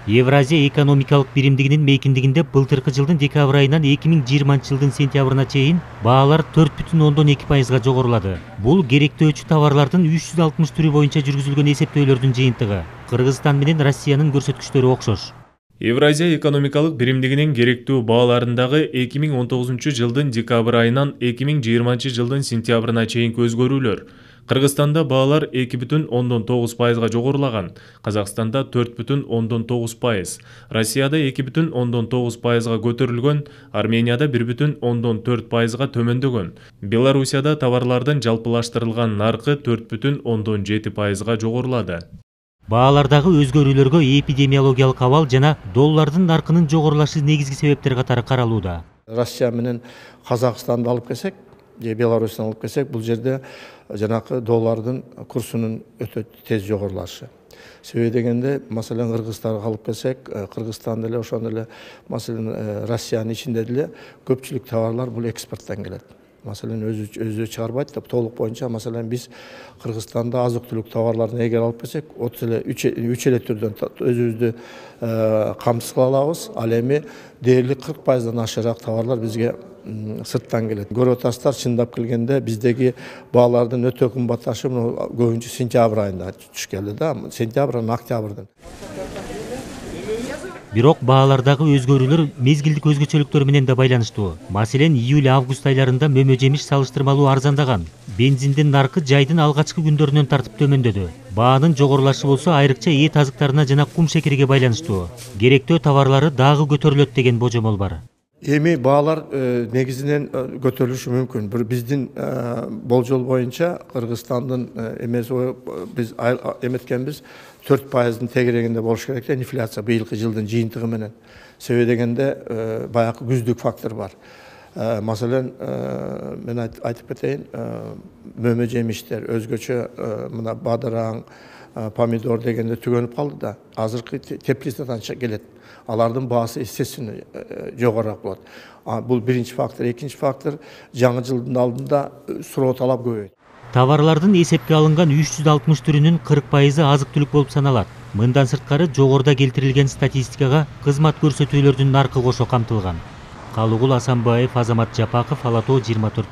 Евразия экономикалык биримдигинин мейкиндигинде былтыркы жылдын декабрь айынан 2020 жылдын сентябрына чейин баалар 4,2%га жогорулады. Бул керектөөчү товарлардын 360 түрү боюнча жүргүзүлгөн эсептөөлөрдүн жыйынтыгы. Кыргызстан менен Россиянын көрсөткүчтөрү окшош. Евразия экономикалык биримдигинин керектүү бааларындагы 2019 жылдын декабрь айынан 2020 жылдын сентябрына чейинки өзгөрүүлөр. Кыргызстанда баалар 2,9%га жогорулаган, Казакстанда 4,9%, Россияда 2,9%га көтөрүлгөн, Арменияда 1,4%га төмөндөгөн. Белоруссияда товарлардын жалпылаштырылган наркы 4,7%га жогорулады. Баалардагы өзгөрүүлөргө эпидемиологиялык абал жана доллардын наркынын жогорулашы негизги себептер катары каралууда. Россия менен Казакстанды алып келсек, же Беларусьтан алып келсек, бул жерде жанакы доллардын курсунун өтө тез жогорулашы. Себеби дегенде, маселен Кыргызстанды алып келсек, Кыргызстан деле ошондой эле, маселен Россиянын ичинде деле көпчүлүк товарлар бул экспорттон келет. Маселен өзү чыгарбайт деп толук боюнча, маселен биз Кыргызстанда азык-түлүк товарларын эгер алып келсек, 3 эле түрдөн өзүбүздү камсыз кыла алабыз. Ал эми дээрлик 40%дан ашыраак товарлар бизге сырттан келет. Көрүп атасыздар, чындап келгенде биздеги баалардын өтө кымбатташы көбүнчө сентябрь айында түшүп келди да, сентябрдан октябрдан. Бирок баалардагы өзгөрүүлөр мезгилдик өзгөчөлүктөр менен да байланыштуу. Маселен, июль-август айларында мөмө жемиш салыштырмалуу арзандаган. Бензиндин наркы жайдын алгачкы күндөрүнөн тартып төмөндөдү. Баанын жогорулашы болсо айрыкча эт азыктарына жана кум шекериге байланыштуу. Керектөө товарлары дагы көтөрүлөт деген божомол бар. Эми баалар негизинен көтөрүлүшү мүмкүн. Биздин болжол боюнча Кыргызстандын биз эметкенбиз 4%-дын тегерегинде болуш керек да инфляция быйылкы жылдын жыйынтыгы менен. Себеби дегенде баягы күздүк фактор бар. Маселен, мен айтып кетейин, мөмө жемиштер, өзгөчө мына бадыраң, помидор дегенде түгөнүп калды да. Азыркы теплицадан келет. Алардын баасы естественно жогорураак болот. Бул биринчи фактор. Экинчи фактор, жаңы жылдын алдында суроо талап көбөйдү. Товарлардын эсепке алынган 360 түрүнүн 40%-ы азык-түлүк болуп саналат. Мындан сырткары жогоруда келтирилген статистикага кызмат көрсөтүүлөрдүн наркы кошо камтылган. Калыгул Асанбаев, Азамат Жапаков, Ала Тоо 24.